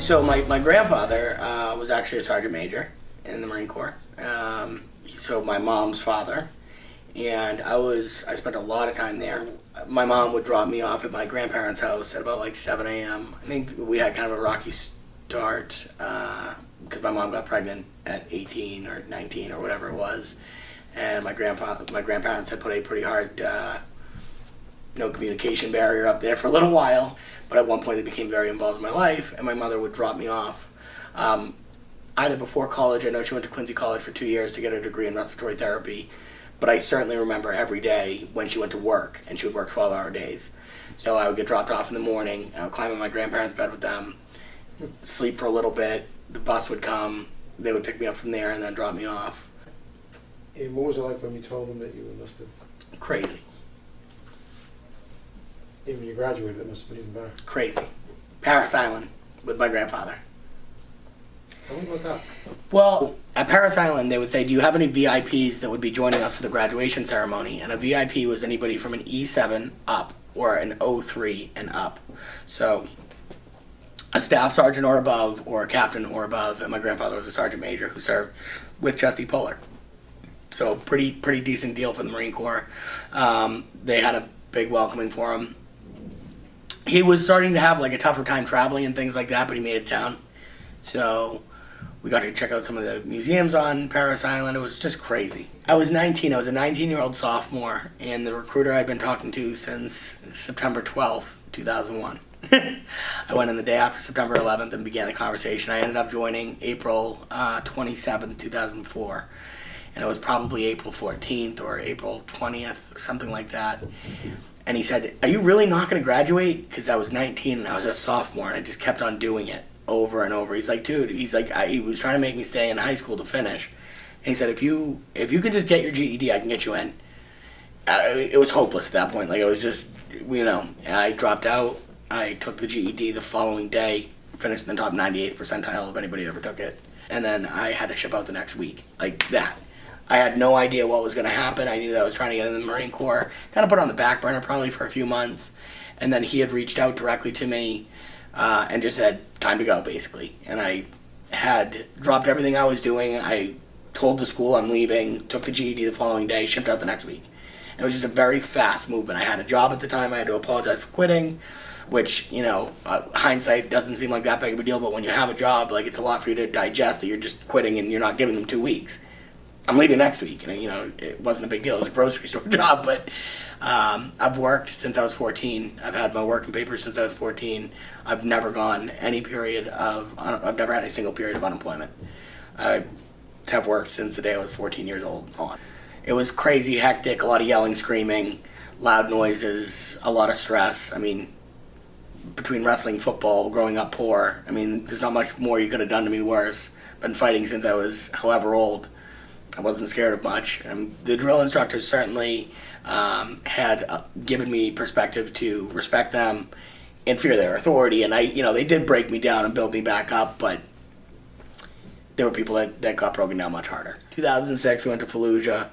So my grandfather was actually a sergeant major in the Marine Corps. So my mom's father, and I spent a lot of time there. My mom would drop me off at my grandparents' house at about like 7 a.m. I think we had kind of a rocky start because my mom got pregnant at 18 or 19 or whatever it was, and my grandparents had put a pretty hard no communication barrier up there for a little while. But at one point they became very involved in my life, and my mother would drop me off either before college. I know she went to Quincy College for 2 years to get a degree in respiratory therapy, but I certainly remember every day when she went to work, and she would work 12-hour days. So I would get dropped off in the morning, I would climb in my grandparents' bed with them, sleep for a little bit, the bus would come, they would pick me up from there and then drop me off. And what was it like when you told them that you enlisted? Crazy. And when you graduated, that must have been even better. Crazy. Paris Island with my grandfather. Tell me about that. Well, at Paris Island, they would say, do you have any VIPs that would be joining us for the graduation ceremony? And a VIP was anybody from an E7 up or an O3 and up. So a staff sergeant or above, or a captain or above, and my grandfather was a sergeant major who served with Chesty Puller. So pretty decent deal for the Marine Corps. They had a big welcoming for him. He was starting to have like a tougher time traveling and things like that, but he made it down. So we got to check out some of the museums on Paris Island. It was just crazy. I was 19. I was a 19-year-old sophomore, and the recruiter I'd been talking to since September 12th, 2001. I went in the day after September 11th and began the conversation. I ended up joining April 27th, 2004. And it was probably April 14th or April 20th or something like that. And he said, are you really not going to graduate? Because I was 19 and I was a sophomore, and I just kept on doing it over and over. He's like, dude, he was trying to make me stay in high school to finish. And he said, if you could just get your GED, I can get you in. It was hopeless at that point. Like, it was just, I dropped out. I took the GED the following day, finished in the top 98th percentile if anybody ever took it. And then I had to ship out the next week. Like that. I had no idea what was going to happen. I knew that I was trying to get in the Marine Corps. Kind of put it on the back burner probably for a few months. And then he had reached out directly to me and just said, time to go, basically. And I had dropped everything I was doing. I told the school I'm leaving, took the GED the following day, shipped out the next week. And it was just a very fast movement. I had a job at the time. I had to apologize for quitting, which, hindsight doesn't seem like that big of a deal. But when you have a job, like, it's a lot for you to digest that you're just quitting and you're not giving them 2 weeks. I'm leaving next week, and it wasn't a big deal. It was a grocery store job, but I've worked since I was 14. I've had my working papers since I was 14. I've never had a single period of unemployment. I have worked since the day I was 14 years old on. It was crazy, hectic, a lot of yelling, screaming, loud noises, a lot of stress. I mean, between wrestling, football, growing up poor, there's not much more you could have done to me worse. Been fighting since I was however old. I wasn't scared of much. The drill instructors certainly had given me perspective to respect them and fear their authority. And they did break me down and build me back up, but there were people that got broken down much harder. 2006, we went to Fallujah.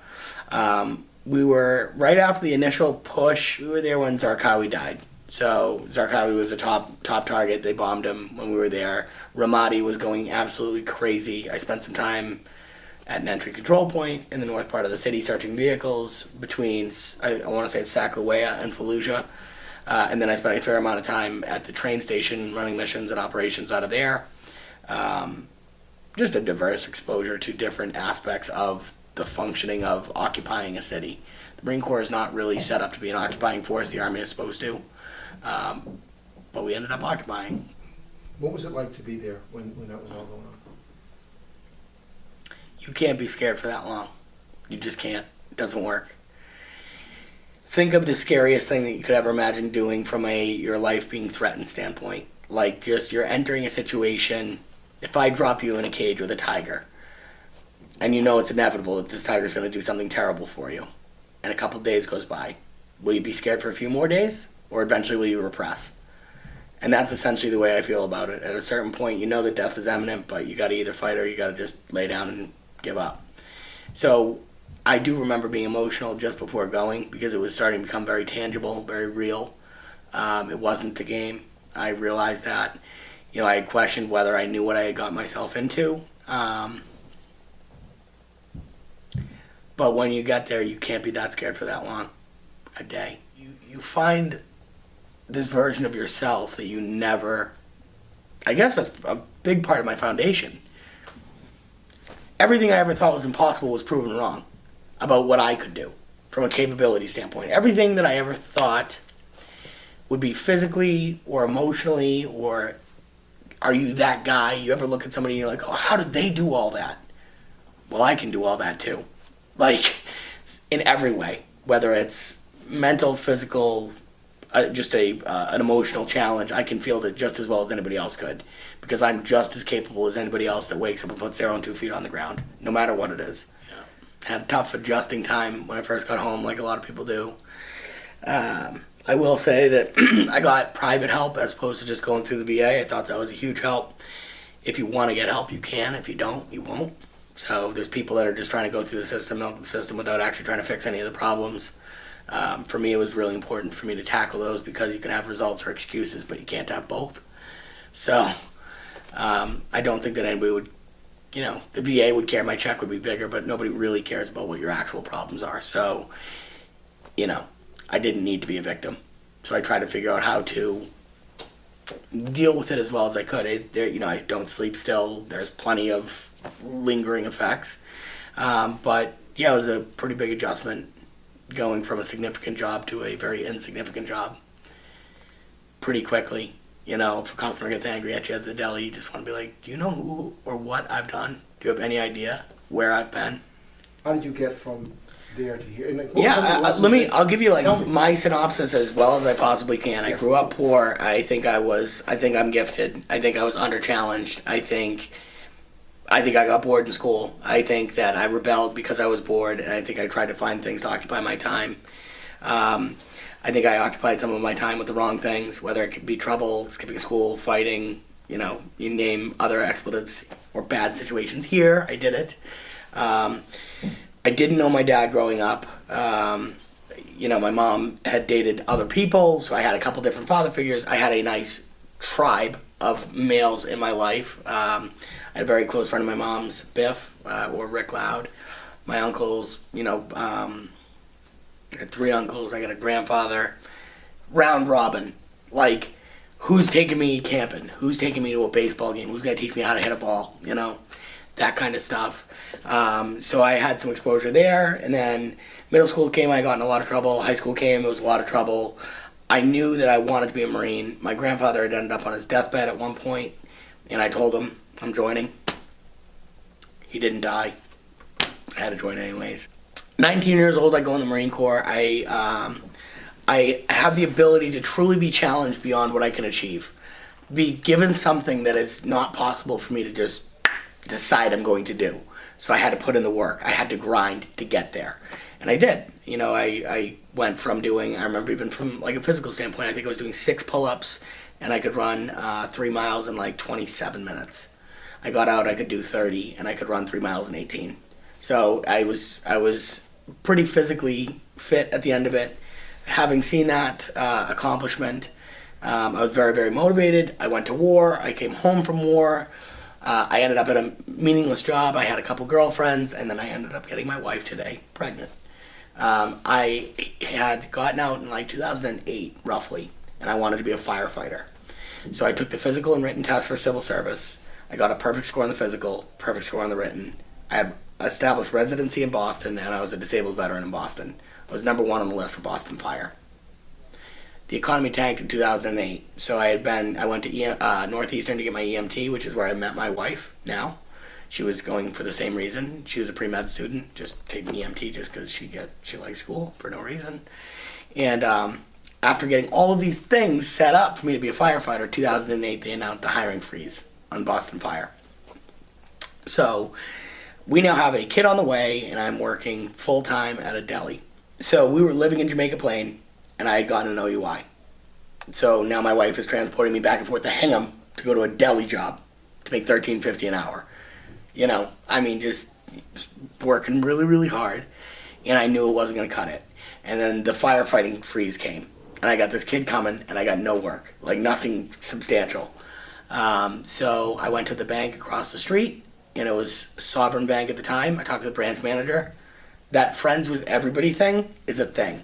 We were right after the initial push. We were there when Zarqawi died. So Zarqawi was a top target. They bombed him when we were there. Ramadi was going absolutely crazy. I spent some time at an entry control point in the north part of the city searching vehicles between, I want to say it's Saqlawea and Fallujah. And then I spent a fair amount of time at the train station running missions and operations out of there. Just a diverse exposure to different aspects of the functioning of occupying a city. The Marine Corps is not really set up to be an occupying force. The Army is supposed to. But we ended up occupying. What was it like to be there when that was all going on? You can't be scared for that long. You just can't. It doesn't work. Think of the scariest thing that you could ever imagine doing from your life being threatened standpoint. Like, just you're entering a situation. If I drop you in a cage with a tiger, and it's inevitable that this tiger's going to do something terrible for you, and a couple days goes by, will you be scared for a few more days, or eventually will you repress? And that's essentially the way I feel about it. At a certain point, that death is imminent, but you got to either fight or you got to just lay down and give up. So I do remember being emotional just before going because it was starting to become very tangible, very real. It wasn't a game. I realized that. I had questioned whether I knew what I had got myself into. But when you get there, you can't be that scared for that long a day. You find this version of yourself that you never, I guess that's a big part of my foundation. Everything I ever thought was impossible was proven wrong about what I could do from a capability standpoint. Everything that I ever thought would be physically or emotionally, or are you that guy? You ever look at somebody and you're like, oh, how did they do all that? Well, I can do all that too. Like, in every way, whether it's mental, physical, just an emotional challenge, I can feel it just as well as anybody else could, because I'm just as capable as anybody else that wakes up and puts their own 2 feet on the ground, no matter what it is. Yeah. Had a tough adjusting time when I first got home, like a lot of people do. I will say that I got private help as opposed to just going through the VA. I thought that was a huge help. If you want to get help, you can. If you don't, you won't. So there's people that are just trying to go through the system, milk the system, without actually trying to fix any of the problems. For me, it was really important for me to tackle those, because you can have results or excuses, but you can't have both. So I don't think that anybody would, the VA would care, my check would be bigger, but nobody really cares about what your actual problems are. So, I didn't need to be a victim. So I tried to figure out how to deal with it as well as I could. I don't sleep still. There's plenty of lingering effects. But yeah, it was a pretty big adjustment going from a significant job to a very insignificant job pretty quickly. If a customer gets angry at you at the deli, you just want to be like, do you know who or what I've done? Do you have any idea where I've been? How did you get from there to here? I'll give you my synopsis as well as I possibly can. I grew up poor. I think I'm gifted. I think I was under-challenged. I think I got bored in school. I think that I rebelled because I was bored, and I think I tried to find things to occupy my time. I think I occupied some of my time with the wrong things, whether it could be trouble, skipping school, fighting, you name other expletives or bad situations here. I did it. I didn't know my dad growing up. My mom had dated other people, so I had a couple different father figures. I had a nice tribe of males in my life. I had a very close friend of my mom's, Biff, or Rick Loud. My uncles, I had 3 uncles. I got a grandfather. Round robin. Like, who's taking me camping? Who's taking me to a baseball game? Who's going to teach me how to hit a ball? That kind of stuff. So I had some exposure there. And then middle school came, I got in a lot of trouble. High school came, it was a lot of trouble. I knew that I wanted to be a Marine. My grandfather had ended up on his deathbed at one point, and I told him, I'm joining. He didn't die. I had to join anyways. 19 years old, I go in the Marine Corps. I have the ability to truly be challenged beyond what I can achieve. Be given something that is not possible for me to just decide I'm going to do. So I had to put in the work. I had to grind to get there. And I did. I went from doing, I remember even from like a physical standpoint, I think I was doing 6 pull-ups, and I could run 3 miles in like 27 minutes. I got out, I could do 30, and I could run 3 miles in 18. So I was pretty physically fit at the end of it. Having seen that accomplishment, I was very, very motivated. I went to war. I came home from war. I ended up at a meaningless job. I had a couple girlfriends, and then I ended up getting my wife today pregnant. I had gotten out in like 2008, roughly, and I wanted to be a firefighter. So I took the physical and written test for civil service. I got a perfect score on the physical, perfect score on the written. I had established residency in Boston, and I was a disabled veteran in Boston. I was number 1 on the list for Boston Fire. The economy tanked in 2008, so I went to Northeastern to get my EMT, which is where I met my wife now. She was going for the same reason. She was a pre-med student, just taking EMT just because she likes school for no reason. And after getting all of these things set up for me to be a firefighter, 2008, they announced a hiring freeze on Boston Fire. So we now have a kid on the way, and I'm working full-time at a deli. So we were living in Jamaica Plain, and I had gotten an OUI. So now my wife is transporting me back and forth to Hingham to go to a deli job to make $13.50 an hour. Just working really, really hard, and I knew it wasn't going to cut it. And then the firefighting freeze came, and I got this kid coming, and I got no work, like nothing substantial. So I went to the bank across the street, and it was Sovereign Bank at the time. I talked to the branch manager. That friends with everybody thing is a thing.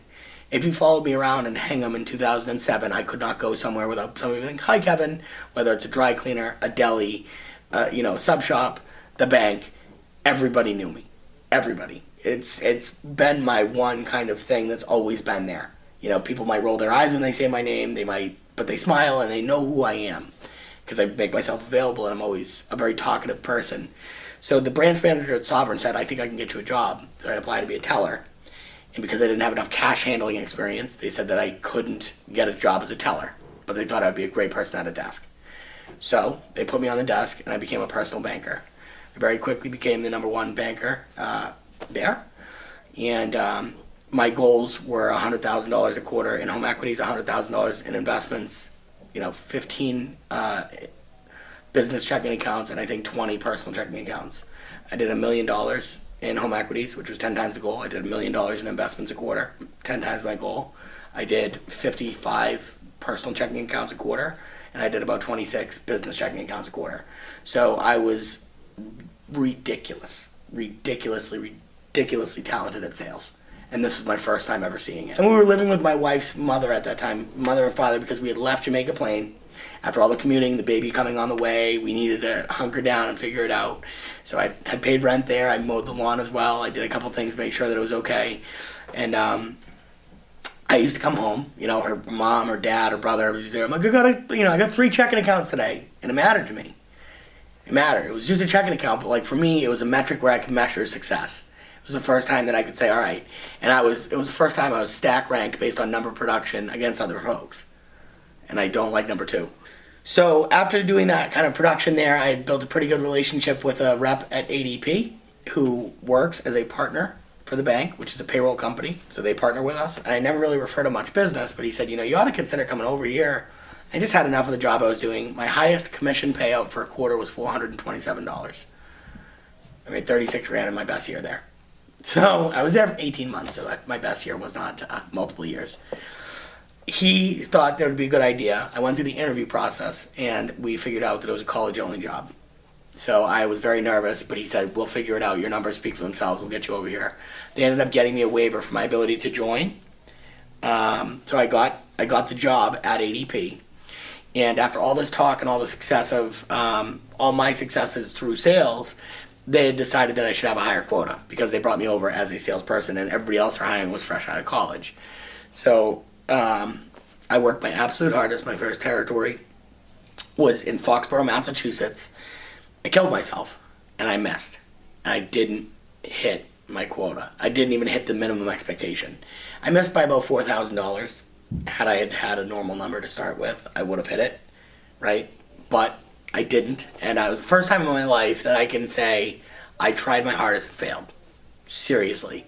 If you followed me around in Hingham in 2007, I could not go somewhere without somebody being, "Hi, Kevin," whether it's a dry cleaner, a deli, a sub shop, the bank. Everybody knew me. Everybody. It's been my one kind of thing that's always been there. People might roll their eyes when they say my name. But they smile and they know who I am because I make myself available, and I'm always a very talkative person. So the branch manager at Sovereign said, "I think I can get you a job." So I applied to be a teller. And because I didn't have enough cash handling experience, they said that I couldn't get a job as a teller. But they thought I'd be a great person at a desk. So they put me on the desk, and I became a personal banker. I very quickly became the number one banker there. And my goals were $100,000 a quarter in home equities, $100,000 in investments, 15 business checking accounts, and I think 20 personal checking accounts. I did $1 million in home equities, which was 10 times the goal. I did $1 million in investments a quarter, 10 times my goal. I did 55 personal checking accounts a quarter, and I did about 26 business checking accounts a quarter. So I was ridiculously talented at sales. And this was my first time ever seeing it. And we were living with my wife's mother at that time, mother and father, because we had left Jamaica Plain. After all the commuting, the baby coming on the way, we needed to hunker down and figure it out. So I had paid rent there. I mowed the lawn as well. I did a couple things to make sure that it was okay. And I used to come home, her mom or dad or brother was there. I'm like, I got 3 checking accounts today. And it mattered to me. It mattered. It was just a checking account, but for me, it was a metric where I could measure success. It was the first time that I could say, all right. And it was the first time I was stack ranked based on number of production against other folks. And I don't like number 2. So after doing that kind of production there, I had built a pretty good relationship with a rep at ADP who works as a partner for the bank, which is a payroll company. So they partner with us. And I never really referred to much business, but he said, you ought to consider coming over here. I just had enough of the job I was doing. My highest commission payout for a quarter was $427. I made $36,000 in my best year there. So I was there for 18 months, so my best year was not multiple years. He thought that would be a good idea. I went through the interview process, and we figured out that it was a college-only job. So I was very nervous, but he said, we'll figure it out. Your numbers speak for themselves. We'll get you over here. They ended up getting me a waiver for my ability to join. So I got the job at ADP. And after all this talk and all the success of all my successes through sales, they had decided that I should have a higher quota because they brought me over as a salesperson, and everybody else they're hiring was fresh out of college. So I worked my absolute hardest. My first territory was in Foxborough, Massachusetts. I killed myself, and I missed. And I didn't hit my quota. I didn't even hit the minimum expectation. I missed by about $4,000. Had I had a normal number to start with, I would have hit it, right? But I didn't, and it was the first time in my life that I can say I tried my hardest and failed. Seriously.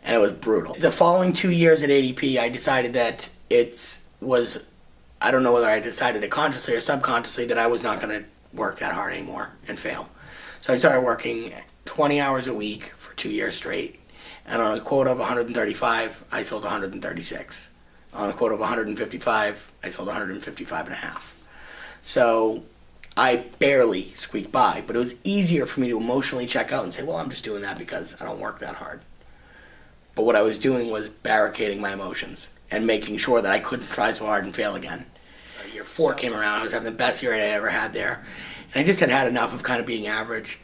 And it was brutal. The following 2 years at ADP, I decided that I don't know whether I decided it consciously or subconsciously that I was not going to work that hard anymore and fail. So I started working 20 hours a week for 2 years straight. And on a quota of 135, I sold 136. On a quota of 155, I sold 155 and a half. So I barely squeaked by, but it was easier for me to emotionally check out and say, well, I'm just doing that because I don't work that hard. But what I was doing was barricading my emotions and making sure that I couldn't try so hard and fail again. Year 4 came around. I was having the best year I ever had there. And I just had enough of kind of being average.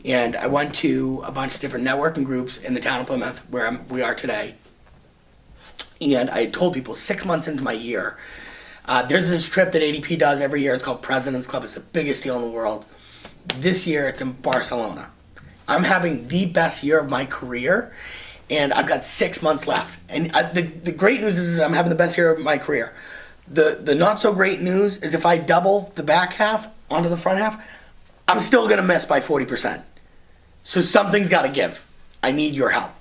And I went to a bunch of different networking groups in the town of Plymouth, where we are today. And I told people 6 months into my year, there's this trip that ADP does every year. It's called President's Club. It's the biggest deal in the world. This year, it's in Barcelona. I'm having the best year of my career, and I've got 6 months left. And the great news is I'm having the best year of my career. The not so great news is if I double the back half onto the front half, I'm still going to miss by 40%. So something's got to give. I need your help.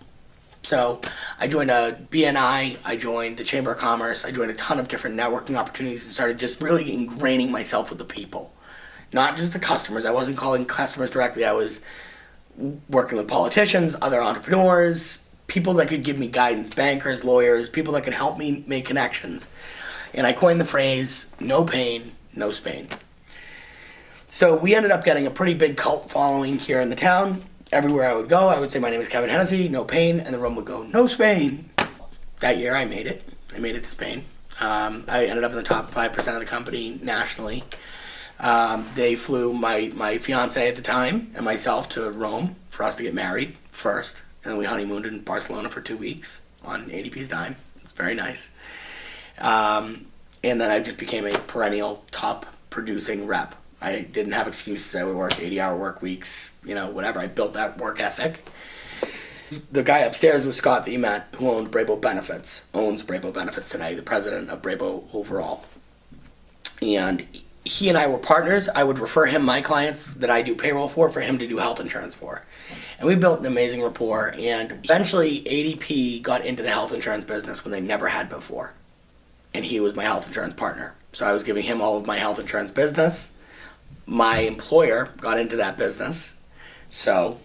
So I joined a BNI, I joined the Chamber of Commerce, I joined a ton of different networking opportunities and started just really ingraining myself with the people. Not just the customers. I wasn't calling customers directly. I was working with politicians, other entrepreneurs, people that could give me guidance, bankers, lawyers, people that could help me make connections. And I coined the phrase, no pain, no Spain. So we ended up getting a pretty big cult following here in the town. Everywhere I would go, I would say, my name is Kevin Hennessey, no pain, and the room would go, no Spain. That year I made it. I made it to Spain. I ended up in the top 5% of the company nationally. They flew my fiance at the time and myself to Rome for us to get married first. And then we honeymooned in Barcelona for 2 weeks on ADP's dime. It's very nice. And then I just became a perennial top producing rep. I didn't have excuses. I would work 80-hour work weeks, whatever. I built that work ethic. The guy upstairs was Scott that you met, who owns Brabo Benefits today, the president of Brabo overall. And he and I were partners. I would refer him my clients that I do payroll for him to do health insurance for. And we built an amazing rapport, and eventually ADP got into the health insurance business when they never had before. And he was my health insurance partner. So I was giving him all of my health insurance business. My employer got into that business. So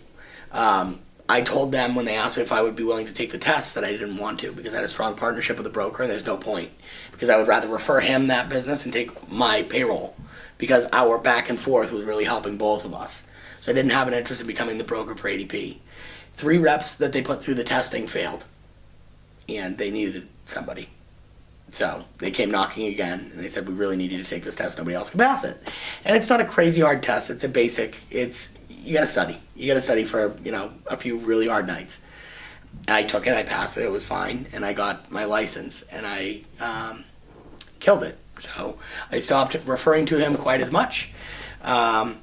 I told them when they asked me if I would be willing to take the test that I didn't want to, because I had a strong partnership with the broker and there's no point. Because I would rather refer him that business and take my payroll, because our back and forth was really helping both of us. So I didn't have an interest in becoming the broker for ADP. 3 reps that they put through the testing failed, and they needed somebody. So they came knocking again, and they said, we really need you to take this test. Nobody else can pass it. And it's not a crazy hard test. It's a basic. You got to study. You got to study for, a few really hard nights. I took it. I passed it. It was fine. And I got my license, and I killed it. So I stopped referring to him quite as much. I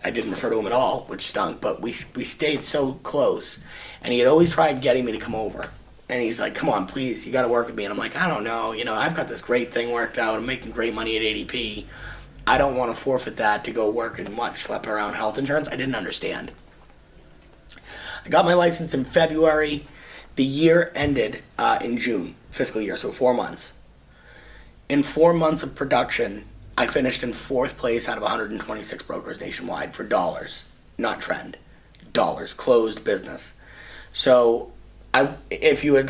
didn't refer to him at all, which stunk, but we stayed so close. And he had always tried getting me to come over. And he's like, come on, please, you got to work with me. And I'm like, I don't know. I've got this great thing worked out. I'm making great money at ADP. I don't want to forfeit that to go work and schlep around health insurance. I didn't understand. I got my license in February. The year ended in June, fiscal year, so 4 months. In 4 months of production, I finished in 4th place out of 126 brokers nationwide for dollars, not trend. Dollars, closed business. So if you had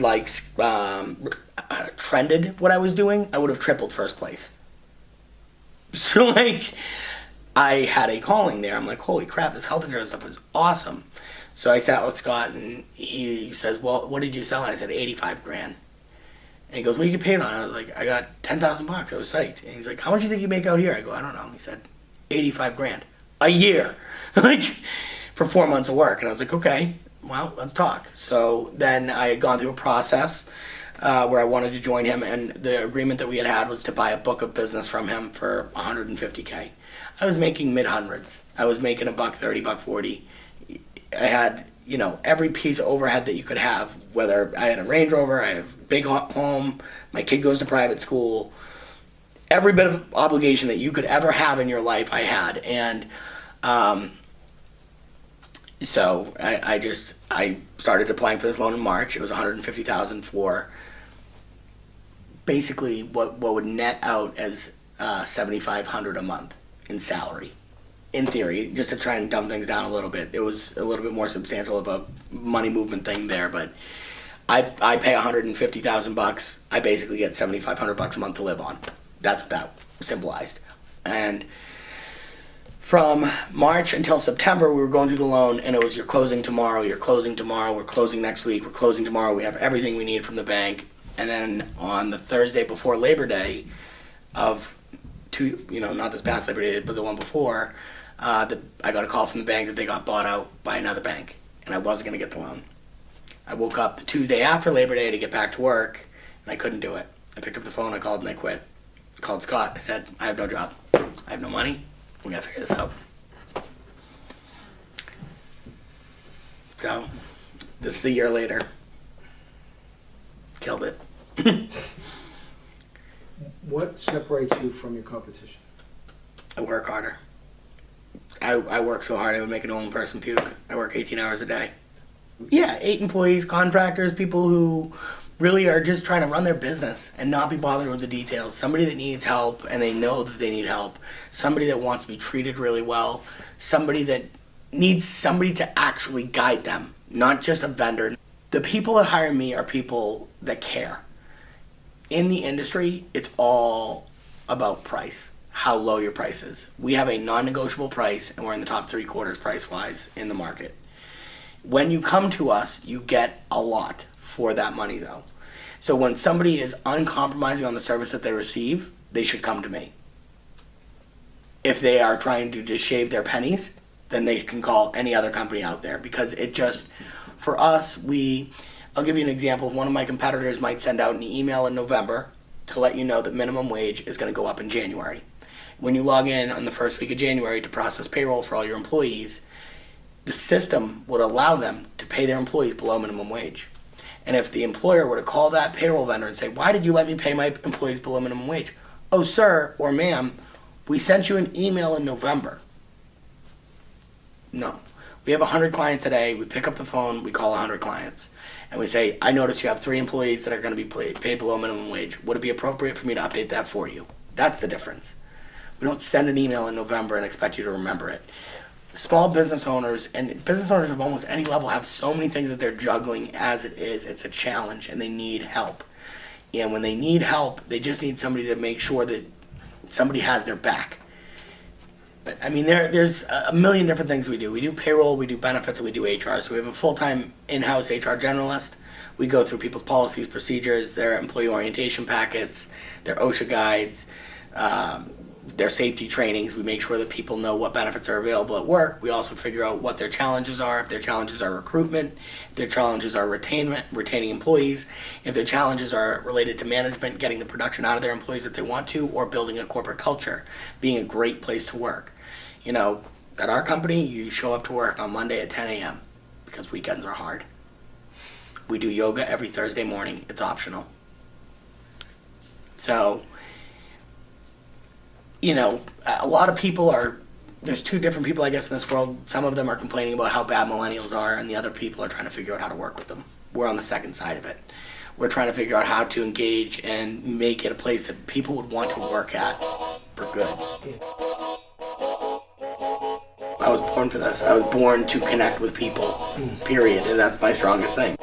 trended what I was doing, I would have tripled 1st place. So I had a calling there. I'm like, holy crap, this health insurance stuff is awesome. So I sat with Scott, and he says, well, what did you sell? I said, 85 grand. And he goes, what do you get paid on? I was like, I got $10,000. I was psyched. And he's like, how much do you think you make out here? I go, I don't know. He said, 85 grand a year, for 4 months of work. And I was like, okay, well, let's talk. So then I had gone through a process where I wanted to join him, and the agreement that we had was to buy a book of business from him for $150K. I was making mid-hundreds. I was making $130, $140. I had, every piece of overhead that you could have, whether I had a Range Rover, I have a big home, my kid goes to private school, every bit of obligation that you could ever have in your life I had. And so I started applying for this loan in March. It was $150,000 for basically what would net out as $7,500 a month in salary. In theory, just to try and dumb things down a little bit. It was a little bit more substantial of a money movement thing there, but I pay $150,000. I basically get $7,500 a month to live on. That's what that symbolized. And from March until September, we were going through the loan, and it was, you're closing tomorrow, we're closing next week, we're closing tomorrow, we have everything we need from the bank. And then on the Thursday before Labor Day not this past Labor Day, but the one before, I got a call from the bank that they got bought out by another bank, and I wasn't going to get the loan. I woke up the Tuesday after Labor Day to get back to work, and I couldn't do it. I picked up the phone, I called, and I quit. I called Scott, I said, I have no job, I have no money, we gotta figure this out. So, this is a year later. Killed it. What separates you from your competition? I work harder. I work so hard I would make a normal person puke. I work 18 hours a day. Yeah, 8 employees, contractors, people who really are just trying to run their business and not be bothered with the details. Somebody that needs help and they know that they need help. Somebody that wants to be treated really well. Somebody that needs somebody to actually guide them, not just a vendor. The people that hire me are people that care. In the industry, it's all about price. how low your price is. We have a non-negotiable price, and we're in the top 3/4 price-wise in the market. When you come to us, you get a lot for that money, though. So when somebody is uncompromising on the service that they receive, they should come to me. If they are trying to just shave their pennies, then they can call any other company out there, because it just, for us, I'll give you an example. One of my competitors might send out an email in November to let you know that minimum wage is going to go up in January. When you log in on the first week of January to process payroll for all your employees, the system would allow them to pay their employees below minimum wage. And if the employer were to call that payroll vendor and say, "Why did you let me pay my employees below minimum wage?" "Oh, sir," or "Ma'am, we sent you an email in November." No. We have 100 clients today. We pick up the phone, we call 100 clients, and we say, "I notice you have 3 employees that are going to be paid below minimum wage. Would it be appropriate for me to update that for you?" That's the difference. We don't send an email in November and expect you to remember it. Small business owners, and business owners of almost any level, have so many things that they're juggling as it is. It's a challenge, and they need help. And when they need help, they just need somebody to make sure that somebody has their back. But I mean, there's a million different things we do. We do payroll, we do benefits, and we do HR. So we have a full-time in-house HR generalist. We go through people's policies, procedures, their employee orientation packets, their OSHA guides, their safety trainings. We make sure that people know what benefits are available at work. We also figure out what their challenges are. If their challenges are recruitment, if their challenges are retaining employees, if their challenges are related to management, getting the production out of their employees that they want to, or building a corporate culture, being a great place to work. You know, at our company, you show up to work on Monday at 10 a.m. because weekends are hard. We do yoga every Thursday morning. It's optional. So, you know, a lot of people there's 2 different people, I guess, in this world. Some of them are complaining about how bad millennials are, and the other people are trying to figure out how to work with them. We're on the second side of it. We're trying to figure out how to engage and make it a place that people would want to work at for good. I was born for this. I was born to connect with people, period, and that's my strongest thing.